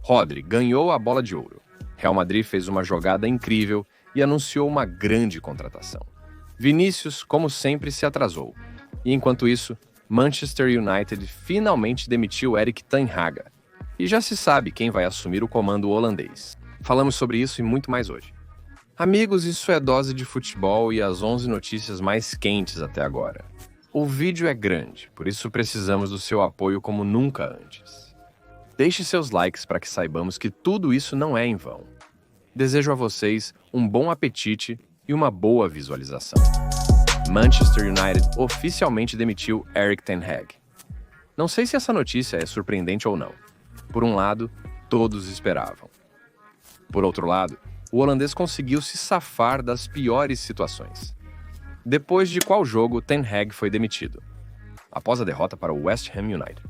Rodri ganhou a Bola de Ouro. Real Madrid fez uma jogada incrível e anunciou uma grande contratação. Vinícius, como sempre, se atrasou. E enquanto isso, Manchester United finalmente demitiu Erik ten Hag. E já se sabe quem vai assumir o comando holandês. Falamos sobre isso e muito mais hoje. Amigos, isso é Dose de Futebol e as 11 notícias mais quentes até agora. O vídeo é grande, por isso precisamos do seu apoio como nunca antes. Deixe seus likes para que saibamos que tudo isso não é em vão. Desejo a vocês um bom apetite e uma boa visualização. Manchester United oficialmente demitiu Erik ten Hag. Não sei se essa notícia é surpreendente ou não. Por um lado, todos esperavam. Por outro lado, o holandês conseguiu se safar das piores situações. Depois de qual jogo ten Hag foi demitido? Após a derrota para o West Ham United.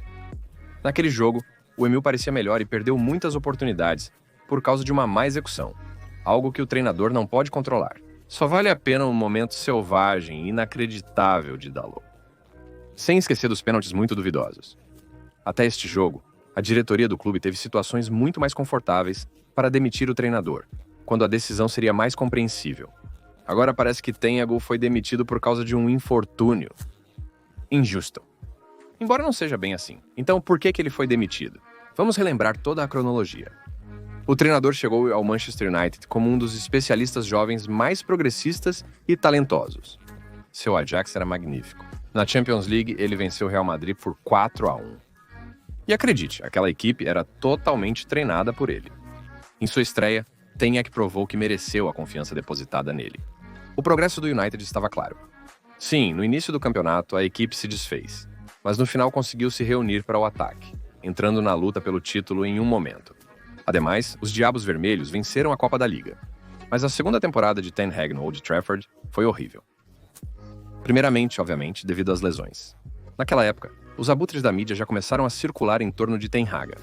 Naquele jogo, o Emil parecia melhor e perdeu muitas oportunidades por causa de uma má execução, algo que o treinador não pode controlar. Só vale a pena um momento selvagem e inacreditável de Dalot. Sem esquecer dos pênaltis muito duvidosos. Até este jogo, a diretoria do clube teve situações muito mais confortáveis para demitir o treinador, quando a decisão seria mais compreensível. Agora parece que Ten Hag foi demitido por causa de um infortúnio. Injusto. Embora não seja bem assim. Então, por que ele foi demitido? Vamos relembrar toda a cronologia. O treinador chegou ao Manchester United como um dos especialistas jovens mais progressistas e talentosos. Seu Ajax era magnífico. Na Champions League, ele venceu o Real Madrid por 4-1. E acredite, aquela equipe era totalmente treinada por ele. Em sua estreia, Ten Hag provou que mereceu a confiança depositada nele. O progresso do United estava claro. Sim, no início do campeonato, a equipe se desfez, mas no final conseguiu se reunir para o ataque, entrando na luta pelo título em um momento. Ademais, os Diabos Vermelhos venceram a Copa da Liga, mas a segunda temporada de Ten Hag no Old Trafford foi horrível. Primeiramente, obviamente, devido às lesões. Naquela época, os abutres da mídia já começaram a circular em torno de Ten Hag.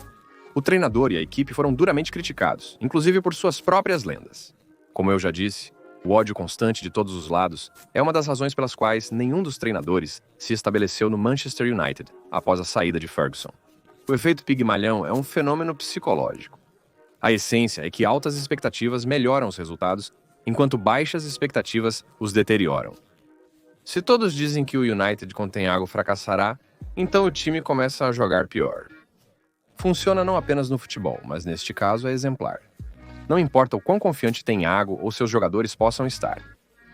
O treinador e a equipe foram duramente criticados, inclusive por suas próprias lendas. Como eu já disse, o ódio constante de todos os lados é uma das razões pelas quais nenhum dos treinadores se estabeleceu no Manchester United após a saída de Ferguson. O efeito Pigmalhão é um fenômeno psicológico. A essência é que altas expectativas melhoram os resultados, enquanto baixas expectativas os deterioram. Se todos dizem que o United com Ten Hag fracassará, então o time começa a jogar pior. Funciona não apenas no futebol, mas neste caso é exemplar. Não importa o quão confiante Ten Hag ou seus jogadores possam estar.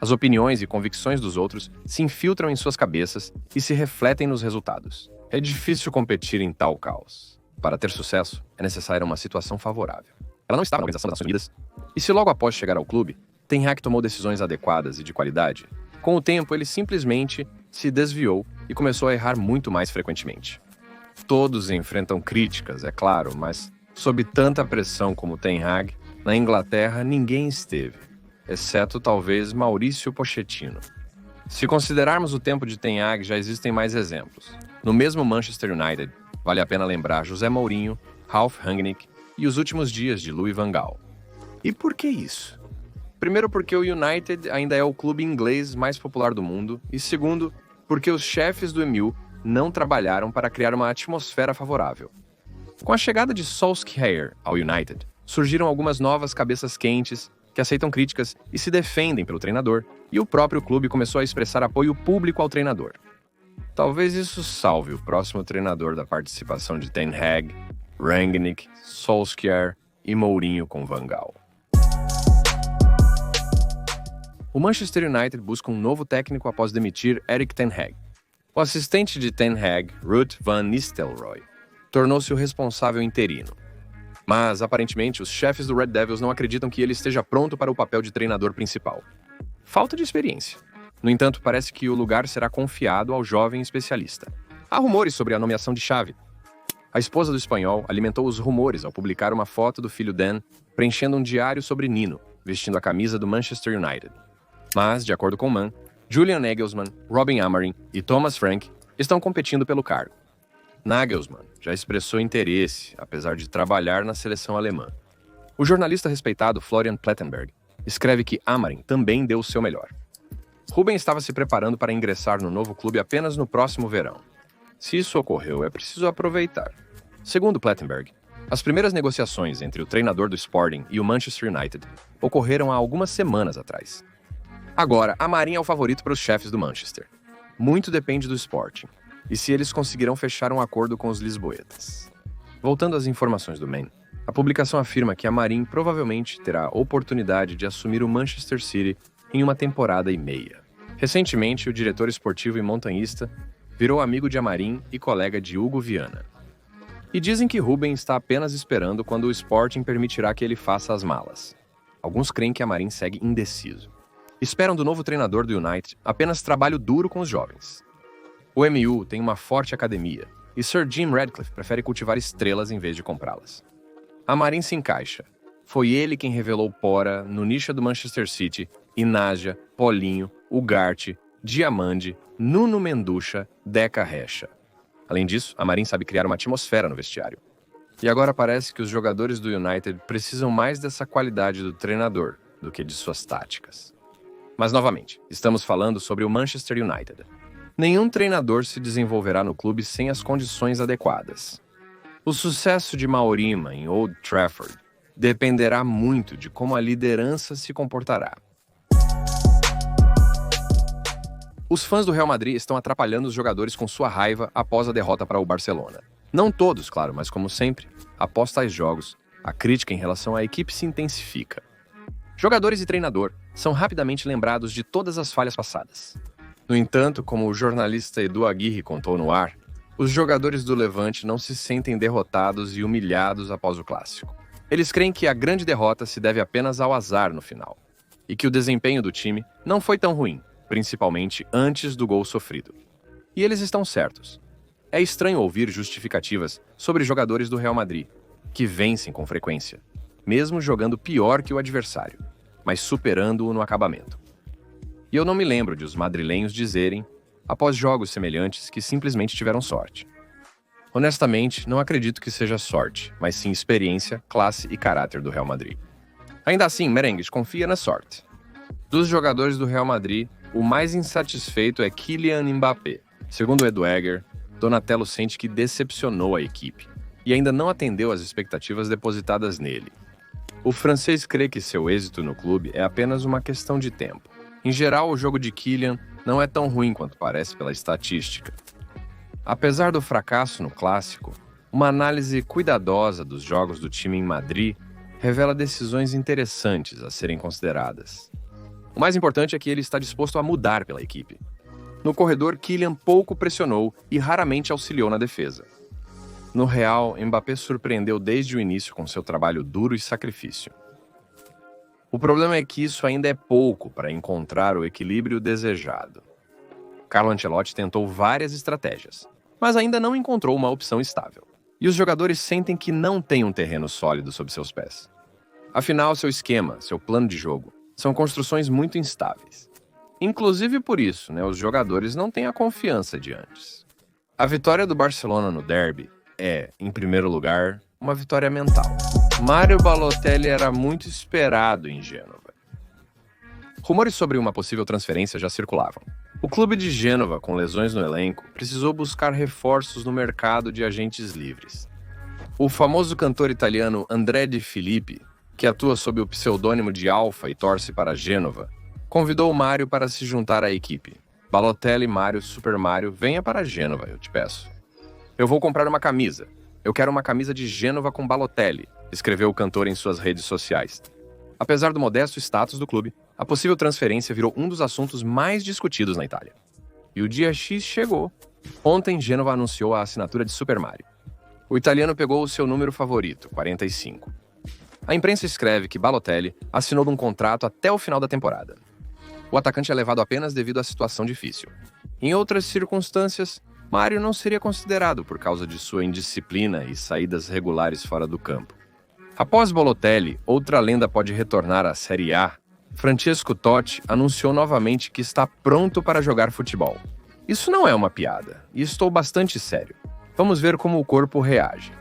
As opiniões e convicções dos outros se infiltram em suas cabeças e se refletem nos resultados. É difícil competir em tal caos. Para ter sucesso, é necessária uma situação favorável. Ela não estava na Organização das Nações Unidas, e se logo após chegar ao clube, Ten Hag tomou decisões adequadas e de qualidade, com o tempo ele simplesmente se desviou e começou a errar muito mais frequentemente. Todos enfrentam críticas, é claro, mas sob tanta pressão como Ten Hag, na Inglaterra ninguém esteve, exceto talvez Maurício Pochettino. Se considerarmos o tempo de Ten Hag, já existem mais exemplos. No mesmo Manchester United, vale a pena lembrar José Mourinho, Ralf Rangnick e os últimos dias de Louis van Gaal. E por que isso? Primeiro, porque o United ainda é o clube inglês mais popular do mundo, e segundo, porque os chefes do Emil não trabalharam para criar uma atmosfera favorável. Com a chegada de Solskjaer ao United, surgiram algumas novas cabeças quentes que aceitam críticas e se defendem pelo treinador, e o próprio clube começou a expressar apoio público ao treinador. Talvez isso salve o próximo treinador da participação de Ten Hag, Rangnick, Solskjaer e Mourinho com Van Gaal. O Manchester United busca um novo técnico após demitir Erik ten Hag. O assistente de Ten Hag, Ruud van Nistelrooy, tornou-se o responsável interino. Mas, aparentemente, os chefes do Red Devils não acreditam que ele esteja pronto para o papel de treinador principal. Falta de experiência. No entanto, parece que o lugar será confiado ao jovem especialista. Há rumores sobre a nomeação de Xavi. A esposa do espanhol alimentou os rumores ao publicar uma foto do filho Dan preenchendo um diário sobre Nino, vestindo a camisa do Manchester United. Mas, de acordo com Mann, Julian Nagelsmann, Robin Amarin e Thomas Frank estão competindo pelo cargo. Nagelsmann já expressou interesse, apesar de trabalhar na seleção alemã. O jornalista respeitado Florian Plettenberg escreve que Amarin também deu o seu melhor. Ruben estava se preparando para ingressar no novo clube apenas no próximo verão. Se isso ocorreu, é preciso aproveitar. Segundo Plettenberg, As primeiras negociações entre o treinador do Sporting e o Manchester United ocorreram há algumas semanas atrás. Agora, Amorim é o favorito para os chefes do Manchester. Muito depende do Sporting, e se eles conseguirão fechar um acordo com os lisboetas. Voltando às informações do Man, a publicação afirma que Amorim provavelmente terá a oportunidade de assumir o Manchester City em uma temporada e meia. Recentemente, o diretor esportivo e montanhista virou amigo de Amorim e colega de Hugo Viana. E dizem que Ruben está apenas esperando quando o Sporting permitirá que ele faça as malas. Alguns creem que Amorim segue indeciso. Esperam do novo treinador do United apenas trabalho duro com os jovens. O MU tem uma forte academia e Sir Jim Ratcliffe prefere cultivar estrelas em vez de comprá-las. Amorim se encaixa. Foi ele quem revelou Pora, Nunisha do Manchester City, Inágia, Paulinho, Ugarte, Diamande, Nuno Menducha, Deca Recha. Além disso, Amorim sabe criar uma atmosfera no vestiário. E agora parece que os jogadores do United precisam mais dessa qualidade do treinador do que de suas táticas. Mas, novamente, estamos falando sobre o Manchester United. Nenhum treinador se desenvolverá no clube sem as condições adequadas. O sucesso de Mourinho em Old Trafford dependerá muito de como a liderança se comportará. Os fãs do Real Madrid estão atrapalhando os jogadores com sua raiva após a derrota para o Barcelona. Não todos, claro, mas como sempre, após tais jogos, a crítica em relação à equipe se intensifica. Jogadores e treinador são rapidamente lembrados de todas as falhas passadas. No entanto, como o jornalista Edu Aguirre contou no ar, os jogadores do Levante não se sentem derrotados e humilhados após o clássico. Eles creem que a grande derrota se deve apenas ao azar no final, e que o desempenho do time não foi tão ruim, principalmente antes do gol sofrido. E eles estão certos. É estranho ouvir justificativas sobre jogadores do Real Madrid, que vencem com frequência, mesmo jogando pior que o adversário, mas superando-o no acabamento. E eu não me lembro de os madrilenhos dizerem, após jogos semelhantes, que simplesmente tiveram sorte. Honestamente, não acredito que seja sorte, mas sim experiência, classe e caráter do Real Madrid. Ainda assim, Merengues confia na sorte. Dos jogadores do Real Madrid, o mais insatisfeito é Kylian Mbappé. Segundo Edu Egger, Donatello sente que decepcionou a equipe e ainda não atendeu às expectativas depositadas nele. O francês crê que seu êxito no clube é apenas uma questão de tempo. Em geral, o jogo de Kylian não é tão ruim quanto parece pela estatística. Apesar do fracasso no clássico, uma análise cuidadosa dos jogos do time em Madrid revela decisões interessantes a serem consideradas. O mais importante é que ele está disposto a mudar pela equipe. No corredor, Kylian pouco pressionou e raramente auxiliou na defesa. No Real, Mbappé surpreendeu desde o início com seu trabalho duro e sacrifício. O problema é que isso ainda é pouco para encontrar o equilíbrio desejado. Carlo Ancelotti tentou várias estratégias, mas ainda não encontrou uma opção estável. E os jogadores sentem que não têm um terreno sólido sob seus pés. Afinal, seu esquema, seu plano de jogo, são construções muito instáveis. Inclusive por isso, os jogadores não têm a confiança de antes. A vitória do Barcelona no derby é, em primeiro lugar, uma vitória mental. Mario Balotelli era muito esperado em Gênova. Rumores sobre uma possível transferência já circulavam. O clube de Gênova, com lesões no elenco, precisou buscar reforços no mercado de agentes livres. O famoso cantor italiano André Di Filippi, que atua sob o pseudônimo de Alfa e torce para Gênova, convidou o Mário para se juntar à equipe. Balotelli, Mário, Super Mário, venha para Gênova, eu te peço. Eu vou comprar uma camisa. Eu quero uma camisa de Gênova com Balotelli, escreveu o cantor em suas redes sociais. Apesar do modesto status do clube, a possível transferência virou um dos assuntos mais discutidos na Itália. E o dia X chegou. Ontem, Gênova anunciou a assinatura de Super Mário. O italiano pegou o seu número favorito, 45. A imprensa escreve que Balotelli assinou um contrato até o final da temporada. O atacante é levado apenas devido à situação difícil. Em outras circunstâncias, Mário não seria considerado por causa de sua indisciplina e saídas regulares fora do campo. Após Balotelli, outra lenda pode retornar à Série A. Francesco Totti anunciou novamente que está pronto para jogar futebol. Isso não é uma piada, e estou bastante sério. Vamos ver como o corpo reage.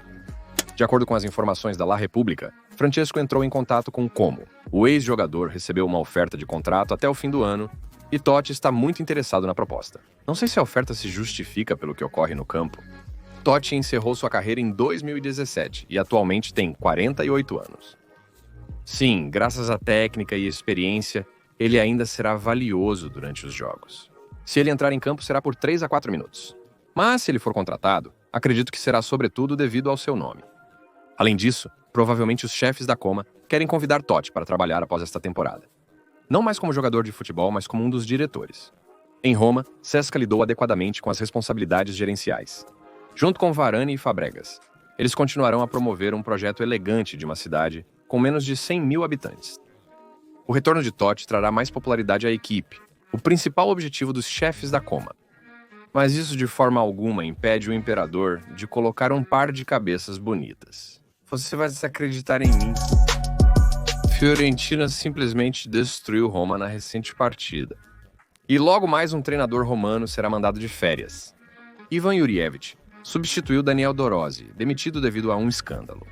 De acordo com as informações da La Repubblica, Francesco entrou em contato com Como. O ex-jogador recebeu uma oferta de contrato até o fim do ano e Totti está muito interessado na proposta. Não sei se a oferta se justifica pelo que ocorre no campo. Totti encerrou sua carreira em 2017 e atualmente tem 48 anos. Sim, graças à técnica e experiência, ele ainda será valioso durante os jogos. Se ele entrar em campo, será por 3 a 4 minutos. Mas, se ele for contratado, acredito que será sobretudo devido ao seu nome. Além disso, provavelmente os chefes da Coma querem convidar Totti para trabalhar após esta temporada. Não mais como jogador de futebol, mas como um dos diretores. Em Roma, Cesca lidou adequadamente com as responsabilidades gerenciais. Junto com Varane e Fabregas, eles continuarão a promover um projeto elegante de uma cidade com menos de 100 mil habitantes. O retorno de Totti trará mais popularidade à equipe, o principal objetivo dos chefes da Coma. Mas isso de forma alguma impede o imperador de colocar um par de cabeças bonitas. Você vai desacreditar em mim. Fiorentina simplesmente destruiu Roma na recente partida. E logo mais um treinador romano será mandado de férias. Ivan Jurjevic substituiu Daniel Dorozzi, demitido devido a um escândalo.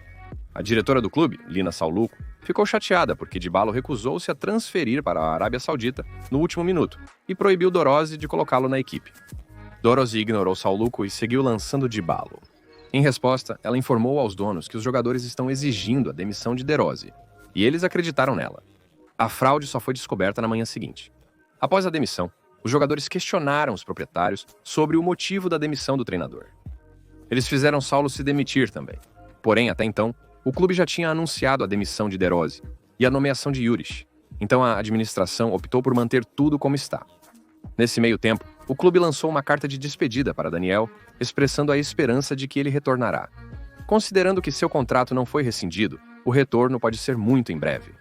A diretora do clube, Lina Sauluco, ficou chateada porque Dybala recusou-se a transferir para a Arábia Saudita no último minuto e proibiu Dorozzi de colocá-lo na equipe. Dorozzi ignorou Sauluco e seguiu lançando Dybala. Em resposta, ela informou aos donos que os jogadores estão exigindo a demissão de Dorozzi, e eles acreditaram nela. A fraude só foi descoberta na manhã seguinte. Após a demissão, os jogadores questionaram os proprietários sobre o motivo da demissão do treinador. Eles fizeram Saulo se demitir também. Porém, até então, o clube já tinha anunciado a demissão de Dorozzi e a nomeação de Juric. Então a administração optou por manter tudo como está. Nesse meio tempo, o clube lançou uma carta de despedida para Daniel, expressando a esperança de que ele retornará. Considerando que seu contrato não foi rescindido, o retorno pode ser muito em breve.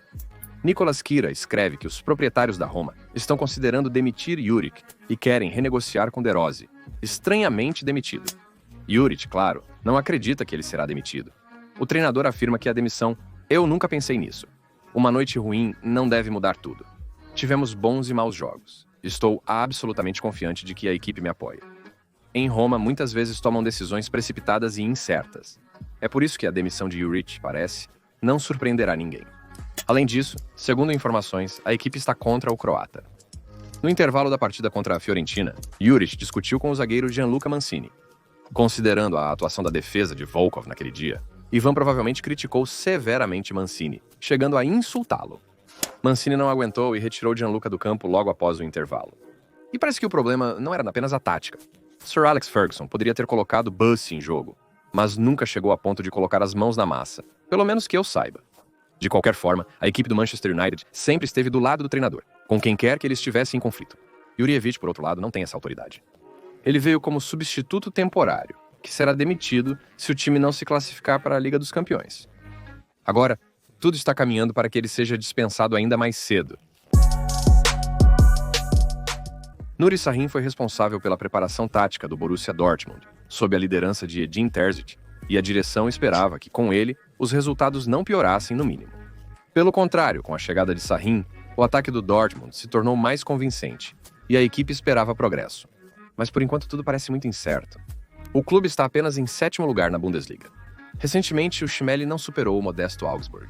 Nicolas Kira escreve que os proprietários da Roma estão considerando demitir Juric e querem renegociar com Dorozzi, estranhamente demitido. Juric, claro, não acredita que ele será demitido. O treinador afirma que a demissão "eu nunca pensei nisso. Uma noite ruim não deve mudar tudo. Tivemos bons e maus jogos. Estou absolutamente confiante de que a equipe me apoia." Em Roma, muitas vezes tomam decisões precipitadas e incertas. É por isso que a demissão de Juric, parece, não surpreenderá ninguém. Além disso, segundo informações, a equipe está contra o croata. No intervalo da partida contra a Fiorentina, Juric discutiu com o zagueiro Gianluca Mancini. Considerando a atuação da defesa de Volkov naquele dia, Ivan provavelmente criticou severamente Mancini, chegando a insultá-lo. Mancini não aguentou e retirou Gianluca do campo logo após o intervalo. E parece que o problema não era apenas a tática. Sir Alex Ferguson poderia ter colocado Bussy em jogo, mas nunca chegou a ponto de colocar as mãos na massa, pelo menos que eu saiba. De qualquer forma, a equipe do Manchester United sempre esteve do lado do treinador, com quem quer que ele estivesse em conflito. Jurjevic, por outro lado, não tem essa autoridade. Ele veio como substituto temporário, que será demitido se o time não se classificar para a Liga dos Campeões. Agora, tudo está caminhando para que ele seja dispensado ainda mais cedo. Nuri Sahin foi responsável pela preparação tática do Borussia Dortmund, sob a liderança de Edin Terzic, e a direção esperava que, com ele, os resultados não piorassem no mínimo. Pelo contrário, com a chegada de Sahin, o ataque do Dortmund se tornou mais convincente, e a equipe esperava progresso. Mas por enquanto tudo parece muito incerto. O clube está apenas em 7º lugar na Bundesliga. Recentemente, o Schmelly não superou o modesto Augsburg.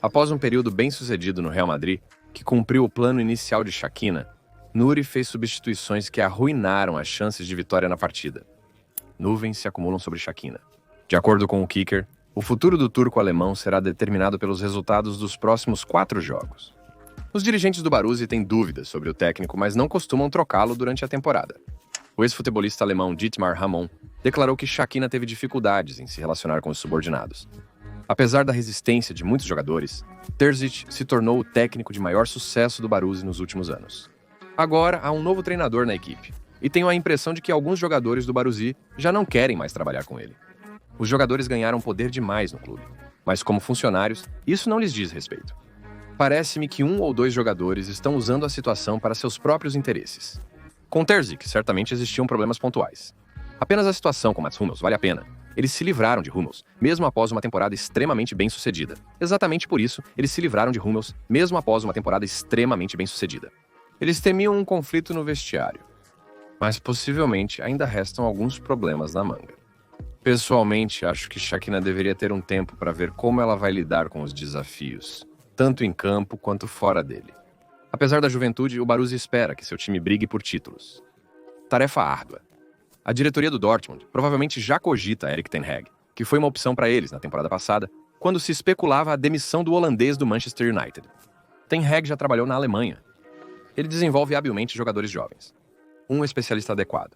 Após um período bem-sucedido no Real Madrid, que cumpriu o plano inicial de Shakina, Nuri fez substituições que arruinaram as chances de vitória na partida. Nuvens se acumulam sobre Shakina. De acordo com o Kicker, o futuro do turco-alemão será determinado pelos resultados dos próximos 4 jogos. Os dirigentes do Baruse têm dúvidas sobre o técnico, mas não costumam trocá-lo durante a temporada. O ex-futebolista alemão Dietmar Hamann declarou que Shakina teve dificuldades em se relacionar com os subordinados. Apesar da resistência de muitos jogadores, Terzic se tornou o técnico de maior sucesso do Baruse nos últimos anos. Agora há um novo treinador na equipe, e tenho a impressão de que alguns jogadores do Baruse já não querem mais trabalhar com ele. Os jogadores ganharam poder demais no clube, mas como funcionários, isso não lhes diz respeito. Parece-me que 1 ou 2 jogadores estão usando a situação para seus próprios interesses. Com Terzic, certamente existiam problemas pontuais. Apenas a situação com Mats Hummels vale a pena. Eles se livraram de Hummels, mesmo após uma temporada extremamente bem-sucedida. Exatamente por isso, eles se livraram de Hummels, mesmo após uma temporada extremamente bem-sucedida. Eles temiam um conflito no vestiário. Mas possivelmente ainda restam alguns problemas na manga. Pessoalmente, acho que Shakina deveria ter um tempo para ver como ela vai lidar com os desafios, tanto em campo quanto fora dele. Apesar da juventude, o Baruse espera que seu time brigue por títulos. Tarefa árdua. A diretoria do Dortmund provavelmente já cogita Erik ten Hag, que foi uma opção para eles na temporada passada, quando se especulava a demissão do holandês do Manchester United. Ten Hag já trabalhou na Alemanha. Ele desenvolve habilmente jogadores jovens. Um especialista adequado.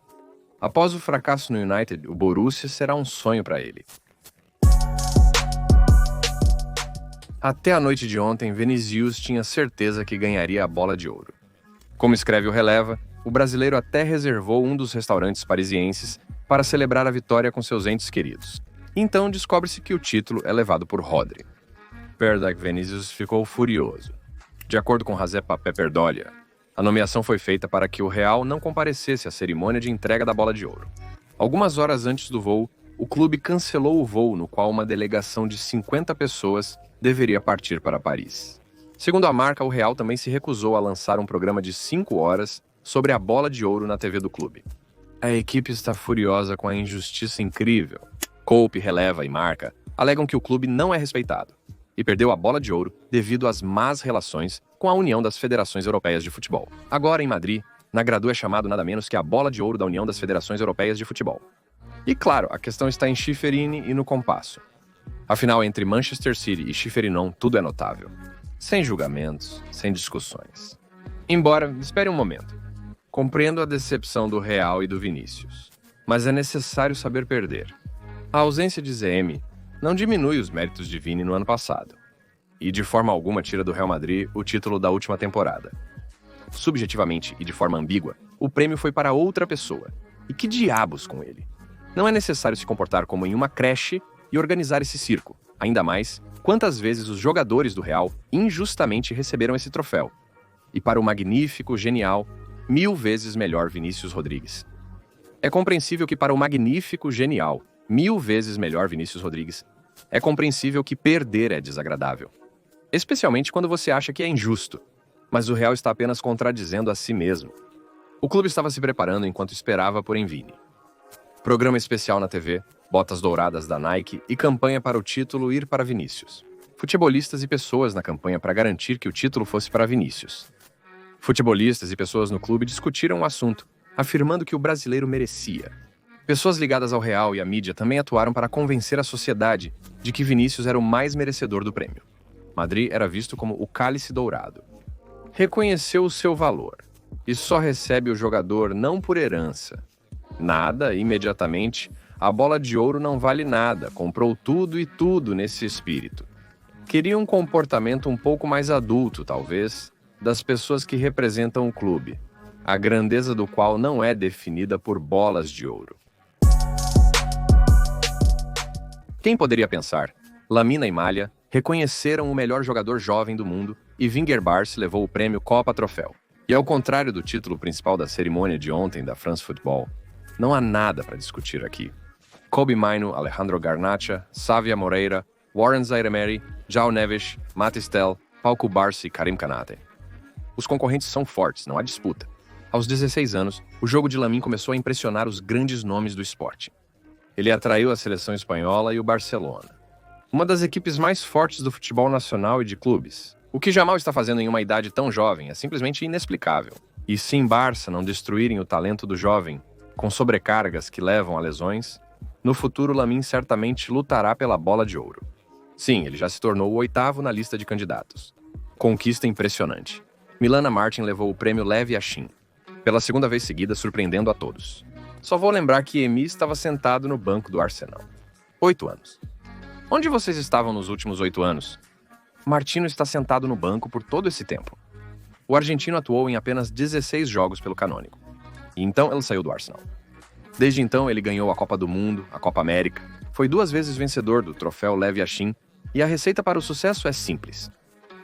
Após o fracasso no United, o Borussia será um sonho para ele. Até a noite de ontem, Vinícius tinha certeza que ganharia a Bola de Ouro. Como escreve o Releva, o brasileiro até reservou um dos restaurantes parisienses para celebrar a vitória com seus entes queridos. Então descobre-se que o título é levado por Rodri. Perdac Vinícius ficou furioso. De acordo com José Papé Perdolia, a nomeação foi feita para que o Real não comparecesse à cerimônia de entrega da Bola de Ouro. Algumas horas antes do voo, o clube cancelou o voo no qual uma delegação de 50 pessoas deveria partir para Paris. Segundo a marca, o Real também se recusou a lançar um programa de 5 horas sobre a Bola de Ouro na TV do clube. A equipe está furiosa com a injustiça incrível. Coupe, Releva e Marca alegam que o clube não é respeitado e perdeu a Bola de Ouro devido às más relações com a União das Federações Europeias de Futebol. Agora, em Madrid, Nagradou é chamado nada menos que a Bola de Ouro da União das Federações Europeias de Futebol. E claro, a questão está em Schifferini e no compasso. Afinal, entre Manchester City e Schiferinon, tudo é notável. Sem julgamentos, sem discussões. Embora, espere um momento. Compreendo a decepção do Real e do Vinícius, mas é necessário saber perder. A ausência de ZM não diminui os méritos de Vini no ano passado, e de forma alguma tira do Real Madrid o título da última temporada. Subjetivamente e de forma ambígua, o prêmio foi para outra pessoa. E que diabos com ele? Não é necessário se comportar como em uma creche e organizar esse circo. Ainda mais, quantas vezes os jogadores do Real injustamente receberam esse troféu. E para o magnífico, genial, 1000 vezes melhor Vinícius Rodrigues. É compreensível que para o magnífico, genial, 1000 vezes melhor Vinícius Rodrigues, é compreensível que perder é desagradável. Especialmente quando você acha que é injusto. Mas o Real está apenas contradizendo a si mesmo. O clube estava se preparando enquanto esperava por Vini. Programa especial na TV, botas douradas da Nike e campanha para o título ir para Vinícius. Futebolistas e pessoas na campanha para garantir que o título fosse para Vinícius. Futebolistas e pessoas no clube discutiram o assunto, afirmando que o brasileiro merecia. Pessoas ligadas ao Real e à mídia também atuaram para convencer a sociedade de que Vinícius era o mais merecedor do prêmio. Madrid era visto como o cálice dourado. Reconheceu o seu valor e só recebe o jogador não por herança. Nada, imediatamente, a Bola de Ouro não vale nada, comprou tudo e tudo nesse espírito. Queria um comportamento um pouco mais adulto, talvez, das pessoas que representam o clube, a grandeza do qual não é definida por bolas de ouro. Quem poderia pensar? Lamine e Malha reconheceram o melhor jogador jovem do mundo e Vingerbars levou o prêmio Copa Troféu. E ao contrário do título principal da cerimônia de ontem da France Football, não há nada para discutir aqui. Kobbie Mainoo, Alejandro Garnacha, Sávia Moreira, Warren Zaïre-Emery, João Neves, Mathys Tel, Pau Cubarsí e Karim Konaté. Os concorrentes são fortes, não há disputa. Aos 16 anos, o jogo de Lamine começou a impressionar os grandes nomes do esporte. Ele atraiu a seleção espanhola e o Barcelona. Uma das equipes mais fortes do futebol nacional e de clubes. O que Jamal está fazendo em uma idade tão jovem é simplesmente inexplicável. E se em Barça não destruírem o talento do jovem, com sobrecargas que levam a lesões, no futuro Lamine certamente lutará pela Bola de Ouro. Sim, ele já se tornou o 8º na lista de candidatos. Conquista impressionante. Milana Martin levou o prêmio Lev Yashin, pela segunda vez seguida, surpreendendo a todos. Só vou lembrar que Emi estava sentado no banco do Arsenal. 8 anos. Onde vocês estavam nos últimos 8 anos? Martino está sentado no banco por todo esse tempo. O argentino atuou em apenas 16 jogos pelo Canônico. E então ele saiu do Arsenal. Desde então ele ganhou a Copa do Mundo, a Copa América, foi 2 vezes vencedor do troféu Lev Yashin e a receita para o sucesso é simples.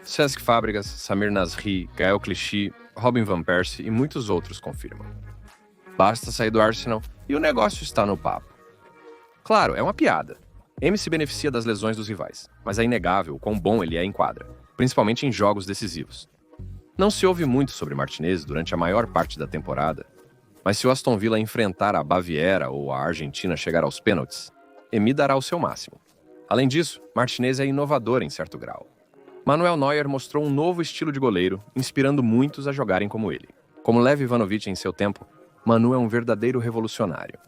Cesc Fábregas, Samir Nasri, Gael Clichy, Robin Van Persie e muitos outros confirmam. Basta sair do Arsenal e o negócio está no papo. Claro, é uma piada. M se beneficia das lesões dos rivais, mas é inegável o quão bom ele é em quadra, principalmente em jogos decisivos. Não se ouve muito sobre Martinez durante a maior parte da temporada, mas se o Aston Villa enfrentar a Baviera ou a Argentina chegar aos pênaltis, Emi dará o seu máximo. Além disso, Martinez é inovador em certo grau. Manuel Neuer mostrou um novo estilo de goleiro, inspirando muitos a jogarem como ele. Como Lev Ivanovic em seu tempo, Manu é um verdadeiro revolucionário.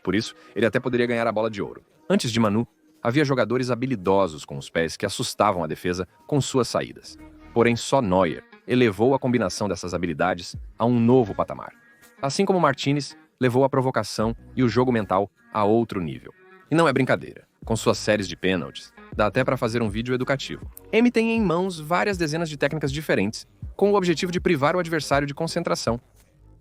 Por isso, ele até poderia ganhar a bola de ouro. Antes de Manu, havia jogadores habilidosos com os pés que assustavam a defesa com suas saídas. Porém, só Neuer elevou a combinação dessas habilidades a um novo patamar. Assim como Martinez levou a provocação e o jogo mental a outro nível. E não é brincadeira. Com suas séries de pênaltis, dá até para fazer um vídeo educativo. M tem em mãos várias dezenas de técnicas diferentes, com o objetivo de privar o adversário de concentração.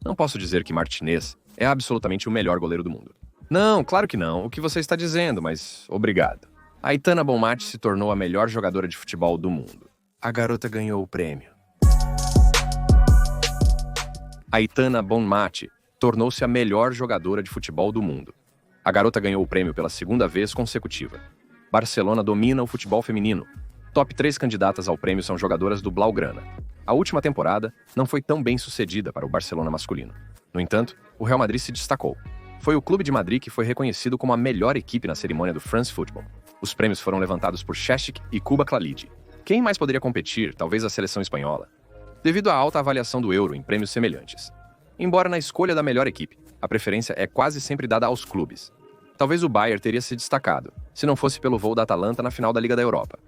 Não posso dizer que Martinez é absolutamente o melhor goleiro do mundo. Não, claro que não, o que você está dizendo, mas obrigado. Aitana Bonmatí se tornou a melhor jogadora de futebol do mundo. A garota ganhou o prêmio. Aitana Bonmatí tornou-se a melhor jogadora de futebol do mundo. A garota ganhou o prêmio pela segunda vez consecutiva. Barcelona domina o futebol feminino. Top 3 candidatas ao prêmio são jogadoras do Blaugrana. A última temporada não foi tão bem sucedida para o Barcelona masculino. No entanto, o Real Madrid se destacou. Foi o Clube de Madrid que foi reconhecido como a melhor equipe na cerimônia do France Football. Os prêmios foram levantados por Šešik e Kuba Klalidi. Quem mais poderia competir? Talvez a seleção espanhola. Devido à alta avaliação do Euro em prêmios semelhantes. Embora na escolha da melhor equipe, a preferência é quase sempre dada aos clubes. Talvez o Bayern teria se destacado, se não fosse pelo voo da Atalanta na final da Liga da Europa.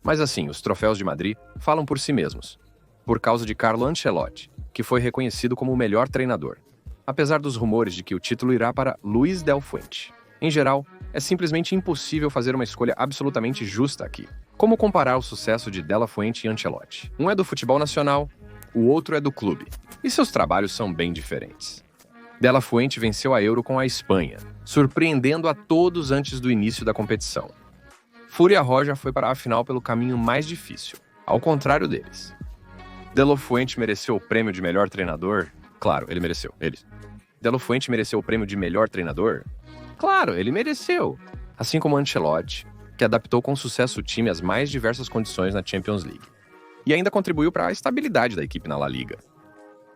Mas assim, os troféus de Madrid falam por si mesmos. Por causa de Carlo Ancelotti, que foi reconhecido como o melhor treinador. Apesar dos rumores de que o título irá para Luis Del Fuente. Em geral, é simplesmente impossível fazer uma escolha absolutamente justa aqui. Como comparar o sucesso de Della Fuente e Ancelotti? Um é do futebol nacional, o outro é do clube. E seus trabalhos são bem diferentes. Della Fuente venceu a Euro com a Espanha, surpreendendo a todos antes do início da competição. Fúria Roja foi para a final pelo caminho mais difícil, ao contrário deles. Della Fuente mereceu o prêmio de melhor treinador? Claro, ele mereceu. Della Fuente mereceu o prêmio de melhor treinador? Claro, ele mereceu. Assim como Ancelotti, que adaptou com sucesso o time às mais diversas condições na Champions League. E ainda contribuiu para a estabilidade da equipe na La Liga.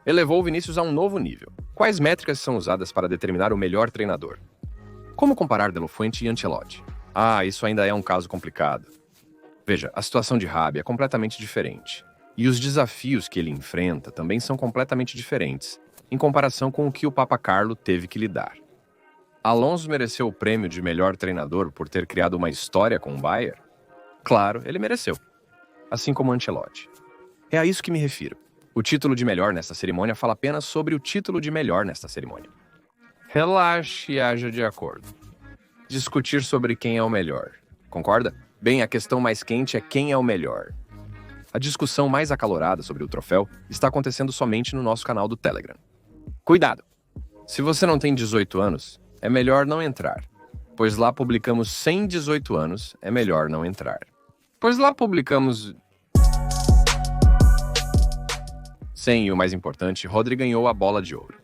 Elevou o Vinícius a um novo nível. Quais métricas são usadas para determinar o melhor treinador? Como comparar Della Fuente e Ancelotti? Isso ainda é um caso complicado. Veja, a situação de Rabi é completamente diferente. E os desafios que ele enfrenta também são completamente diferentes, em comparação com o que o Papa Carlo teve que lidar. Alonso mereceu o prêmio de melhor treinador por ter criado uma história com o Bayern? Claro, ele mereceu. Assim como Ancelotti. É a isso que me refiro. O título de melhor nesta cerimônia fala apenas sobre o título de melhor nesta cerimônia. Relaxe e haja de acordo. Discutir sobre quem é o melhor. Concorda? Bem, a questão mais quente é quem é o melhor. A discussão mais acalorada sobre o troféu está acontecendo somente no nosso canal do Telegram. Cuidado! Se você não tem 18 anos, é melhor não entrar, pois lá publicamos sem 18 anos, é melhor não entrar. Pois lá publicamos... Sim, e o mais importante, Rodri ganhou a bola de ouro.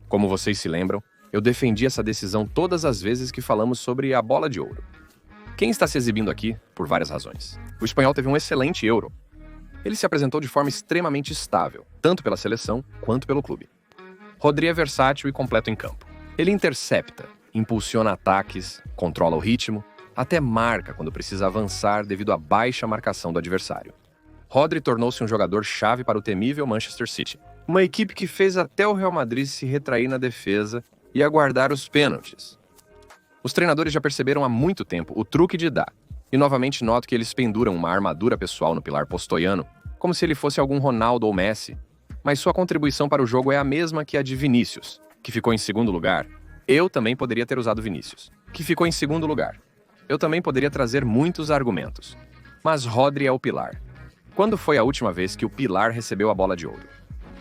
Como vocês se lembram, eu defendi essa decisão todas as vezes que falamos sobre a bola de ouro. Quem está se exibindo aqui, por várias razões. O espanhol teve um excelente Euro. Ele se apresentou de forma extremamente estável, tanto pela seleção quanto pelo clube. Rodri é versátil e completo em campo. Ele intercepta, impulsiona ataques, controla o ritmo, até marca quando precisa avançar devido à baixa marcação do adversário. Rodri tornou-se um jogador-chave para o temível Manchester City, uma equipe que fez até o Real Madrid se retrair na defesa e aguardar os pênaltis. Os treinadores já perceberam há muito tempo o truque de dar, e novamente noto que eles penduram uma armadura pessoal no pilar postoiano, como se ele fosse algum Ronaldo ou Messi, mas sua contribuição para o jogo é a mesma que a de Vinícius, que ficou em segundo lugar. Eu também poderia ter usado Vinícius, que ficou em segundo lugar. Eu também poderia trazer muitos argumentos. Mas Rodri é o pilar. Quando foi a última vez que o pilar recebeu a bola de ouro?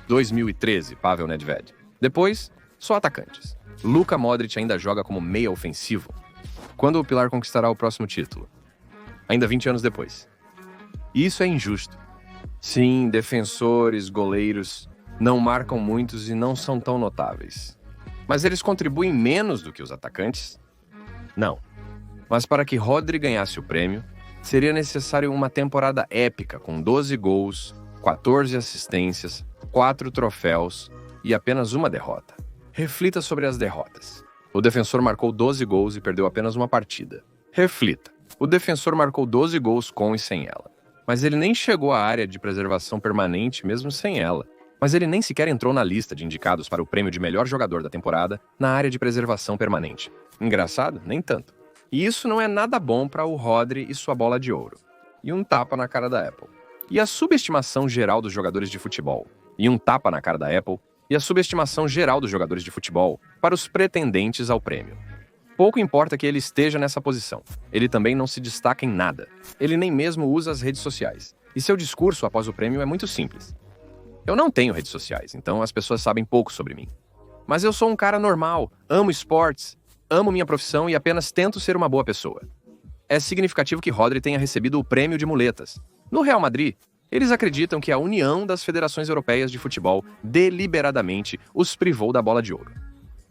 2013, Pavel Nedved. Depois, só atacantes. Luka Modric ainda joga como meia ofensivo. Quando o pilar conquistará o próximo título? Ainda 20 anos depois. E isso é injusto. Sim, defensores, goleiros, não marcam muitos e não são tão notáveis. Mas eles contribuem menos do que os atacantes? Não. Mas para que Rodri ganhasse o prêmio, seria necessário uma temporada épica com 12 gols, 14 assistências, 4 troféus e apenas uma derrota. Reflita sobre as derrotas. O defensor marcou 12 gols e perdeu apenas uma partida. Reflita. O defensor marcou 12 gols com e sem ela. Mas ele nem chegou à área de preservação permanente mesmo sem ela. Mas ele nem sequer entrou na lista de indicados para o prêmio de melhor jogador da temporada na área de preservação permanente. Engraçado? Nem tanto. E isso não é nada bom para o Rodri e sua bola de ouro. E um tapa na cara da Apple. E a subestimação geral dos jogadores de futebol. E um tapa na cara da Apple. E a subestimação geral dos jogadores de futebol para os pretendentes ao prêmio. Pouco importa que ele esteja nessa posição. Ele também não se destaca em nada. Ele nem mesmo usa as redes sociais. E seu discurso após o prêmio é muito simples. Eu não tenho redes sociais, então as pessoas sabem pouco sobre mim. Mas eu sou um cara normal, amo esportes, amo minha profissão e apenas tento ser uma boa pessoa. É significativo que Rodri tenha recebido o prêmio de muletas. No Real Madrid, eles acreditam que a União das Federações Europeias de Futebol deliberadamente os privou da bola de ouro.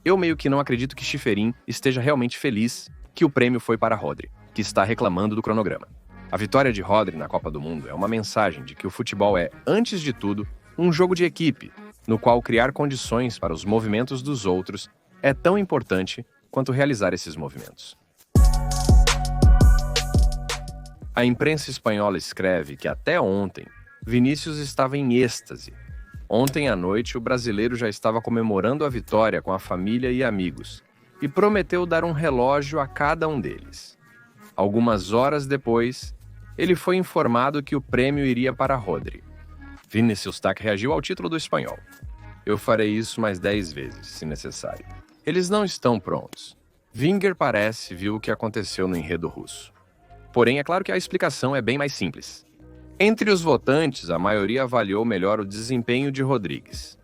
Eu meio que não acredito que Schifrin esteja realmente feliz que o prêmio foi para Rodri, que está reclamando do cronograma. A vitória de Rodri na Copa do Mundo é uma mensagem de que o futebol é, antes de tudo, um jogo de equipe, no qual criar condições para os movimentos dos outros é tão importante quanto realizar esses movimentos. A imprensa espanhola escreve que até ontem, Vinícius estava em êxtase. Ontem à noite, o brasileiro já estava comemorando a vitória com a família e amigos e prometeu dar um relógio a cada um deles. Algumas horas depois, ele foi informado que o prêmio iria para Rodri. Vinícius Tac reagiu ao título do espanhol. Eu farei isso mais 10 vezes, se necessário. Eles não estão prontos. Wenger viu o que aconteceu no enredo russo. Porém, é claro que a explicação é bem mais simples. Entre os votantes, a maioria avaliou melhor o desempenho de Rodrigues.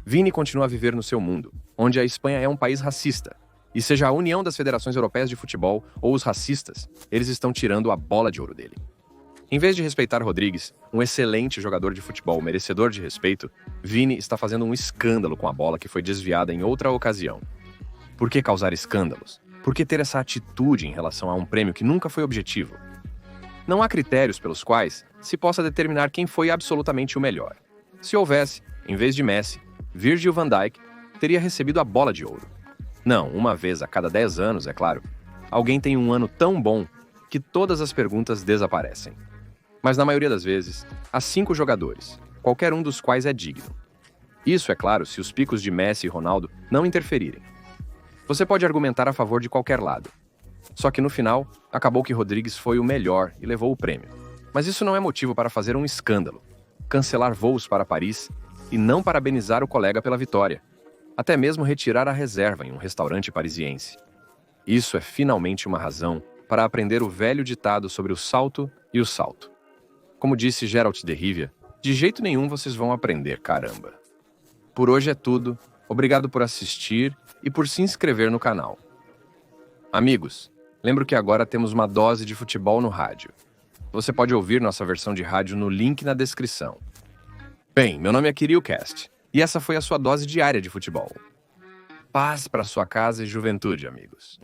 Vini continua a viver no seu mundo, onde a Espanha é um país racista. E seja a União das Federações Europeias de Futebol ou os racistas, eles estão tirando a bola de ouro dele. Em vez de respeitar Rodrigues, um excelente jogador de futebol merecedor de respeito, Vini está fazendo um escândalo com a bola que foi desviada em outra ocasião. Por que causar escândalos? Por que ter essa atitude em relação a um prêmio que nunca foi objetivo? Não há critérios pelos quais se possa determinar quem foi absolutamente o melhor. Se houvesse, em vez de Messi, Virgil van Dijk teria recebido a bola de ouro. Não, uma vez a cada 10 anos, é claro. Alguém tem um ano tão bom que todas as perguntas desaparecem. Mas na maioria das vezes, há 5 jogadores, qualquer um dos quais é digno. Isso, é claro, se os picos de Messi e Ronaldo não interferirem. Você pode argumentar a favor de qualquer lado. Só que no final, acabou que Rodrigues foi o melhor e levou o prêmio. Mas isso não é motivo para fazer um escândalo, cancelar voos para Paris e não parabenizar o colega pela vitória, até mesmo retirar a reserva em um restaurante parisiense. Isso é finalmente uma razão para aprender o velho ditado sobre o salto e o salto. Como disse Geralt de Rivia, de jeito nenhum vocês vão aprender, caramba. Por hoje é tudo, obrigado por assistir e por se inscrever no canal. Amigos, lembro que agora temos uma dose de futebol no rádio. Você pode ouvir nossa versão de rádio no link na descrição. Bem, meu nome é KiryuCast, e essa foi a sua dose diária de futebol. Paz para sua casa e juventude, amigos.